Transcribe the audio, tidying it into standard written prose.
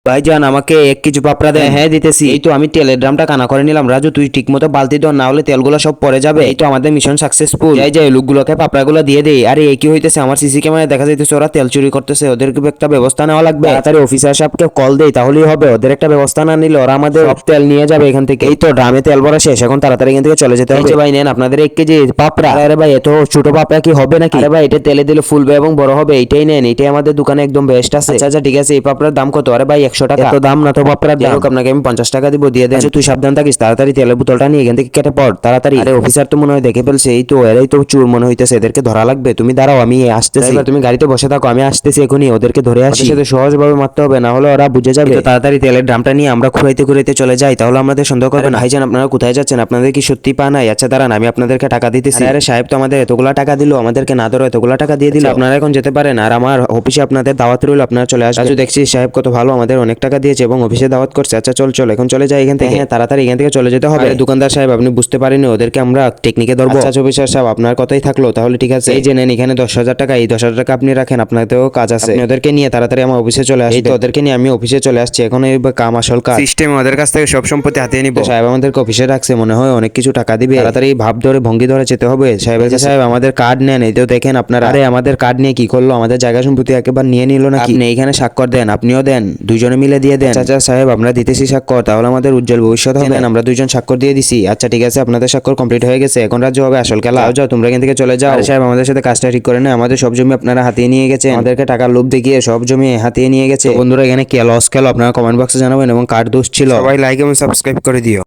ভাইজান আমাকে 1 কেজি পাপড়া দেন। হ্যাঁ দিতেছি। এই তো আমি তেলের ড্রামটা কানা করে নিলাম। রাজু তুই ঠিক মতো বালতি ধর, না হলে তেলগুলো সব পড়ে যাবে। এই তো আমাদের মিশন সাকসেসফুল। যাই যাই লোকগুলোকে পাপড়াগুলো দিয়ে দেই। আরে কি হইতেছে, আমার সিসি ক্যামেরায় দেখা যাইতেছে ওরা তেল চুরি করতেছে। ওদেরকে একটা ব্যবস্থা নেওয়া লাগবে। তাড়াতাড়ি অফিসার সাহেবকে কল দেই, তাহলেই হবে। ওদের একটা ব্যবস্থা না নিলে ওরা আমাদের সব তেল নিয়ে যাবে এখান থেকে। এই তো ড্রামে তেল ভরা শেষ, এখন তাড়াতাড়ি এখান থেকে চলে যেতে হবে। ভাই নেন আপনাদের 1 কেজি পাপড়া। আরে ভাই এত ছোট পাপড়া কি হবে নাকি? আরে ভাই এটা তেলে দিলে ফুলবে এবং বড় হবে, এইটাই নেন। এটাই আমাদের দোকানে একদম বেস্ট আছে। আচ্ছা আচ্ছা ঠিক আছে। এই পাপড়ার দাম কত? আরে ভাই 100 টাকা। এত দাম না তো পাপড়ার দাম। আপনাকে আমি 50 টাকা দিব, দিয়ে দেন। আচ্ছা তুই সাবধান থাকিস, তাড়াতাড়ি তেলের বোতলটা নিয়ে এখান থেকে কেটে পড় তাড়াতাড়ি। আরে অফিসার তো মনে হয় দেখে ফেলছে। এই তো এরাই তো চোর মনে হইতেছে, এদেরকে ধরা লাগবে। তুমি দাঁড়াও, আমি আসতেছি। এবার তুমি গাড়িতে বসে থাকো, আমি আসতেছি এখনই। ওদেরকে ধরে আসি। সাথে সহজভাবে মারতে হবে, না হলে ওরা বুঝে যাবে। তো তাড়াতাড়ি তেলের ড্রামটা নিয়ে আমরা ঘুরাইতে ঘুরাইতে চলে যাই, তাহলে আমাদের সন্দেহ করবে না। ভাইজান আপনারা কোথায় যাচ্ছেন? আপনাদের কি সত্যি পা নাই? আচ্ছা দাঁড়ান, আমি আপনাদেরকে টাকা দিতেছি। আরে সাহেব তো আমাদের এতগুলা টাকা দিল, আমাদেরকে না ধরো এতগুলা টাকা দিয়ে দিল। আপনারা এখন যেতে পারেন, আর আমার অফিসে আপনাদের দাওয়াত রইল, আপনারা চলে আসবেন। রাজু দেখছি সাহেব কত ভালো, আমাদের অনেক টাকা দিয়েছে এবং অফিসে দাওয়াত করছে। আচ্ছা চল চল এখন চলে যাই এখান থেকে। হ্যাঁ তাড়াতাড়ি এখান থেকে চলে যেতে হবে। দোকানদার সাহেব আপনি বুঝতে পারেননি, ওদেরকে আমরা টেকনিকে ধরবো। আচ্ছা অফিসার সাহেব আপনার কথাই থাকলো, তাহলে ঠিক আছে। এই যে নেন এখানে 10,000 টাকা, এই 10,000 টাকা আপনি রাখেন, আপনাদেরও কাজ আছে। আপনি ওদেরকে নিয়ে তাড়াতাড়ি আমার অফিসে চলে আসবেন। এই তো ওদেরকে নিয়ে আমি অফিসে চলে আসছি। এখন এই কাম আসল কাজ সিস্টেম, ওদের কাছ থেকে সব সম্পত্তি হাতিয়ে নিব। সাহেব আমাদেরকে অফিসে রাখছে, মনে হয় অনেক কিছু টাকা দিবে। তাড়াতাড়ি ভাব ধরে ভঙ্গি ধরে যেতে হবে সাহেবের কাছে। সাহেব আমাদের কার্ড নেন, এই তো দেখেন আপনারা। আরে আমাদের কার্ড নিয়ে কি করলো? আমাদের জায়গা সম্পত্তি একেবারে নিয়ে নিল নাকি? আপনি এইখানে স্বাক্ষর দেন, আপনিও দেন, দুজনে মিলে দিয়ে দেন। আচ্ছা সাহেব আমরা দিতেছি স্বাক্ষর, তাহলে আমাদের উজ্জ্বল ভবিষ্যৎ হবে। আমরা দুজন স্বাক্ষর দিয়ে দিছি। আচ্ছা ঠিক আছে, আপনাদের স্বাক্ষর কমপ্লিট হয়ে গেছে। এখন রাজ্য হবে আসল খেলা। যাও তোমরা এখান থেকে চলে যাও। সাহেব আমাদের সাথে কাজটা ঠিক করে নেয়। আমাদের সব জমি আপনারা হাতিয়ে নিয়ে গেছে, আমাদেরকে টাকার লোভ দেখিয়ে সব জমি হাতিয়ে নিয়ে গেছে। বন্ধুরা এখানে কে লস খেলো আপনারা কমেন্ট বক্সে জানাবেন, এবং কার দোষ ছিল সবাই লাইক এবং সাবস্ক্রাইব করে দিও।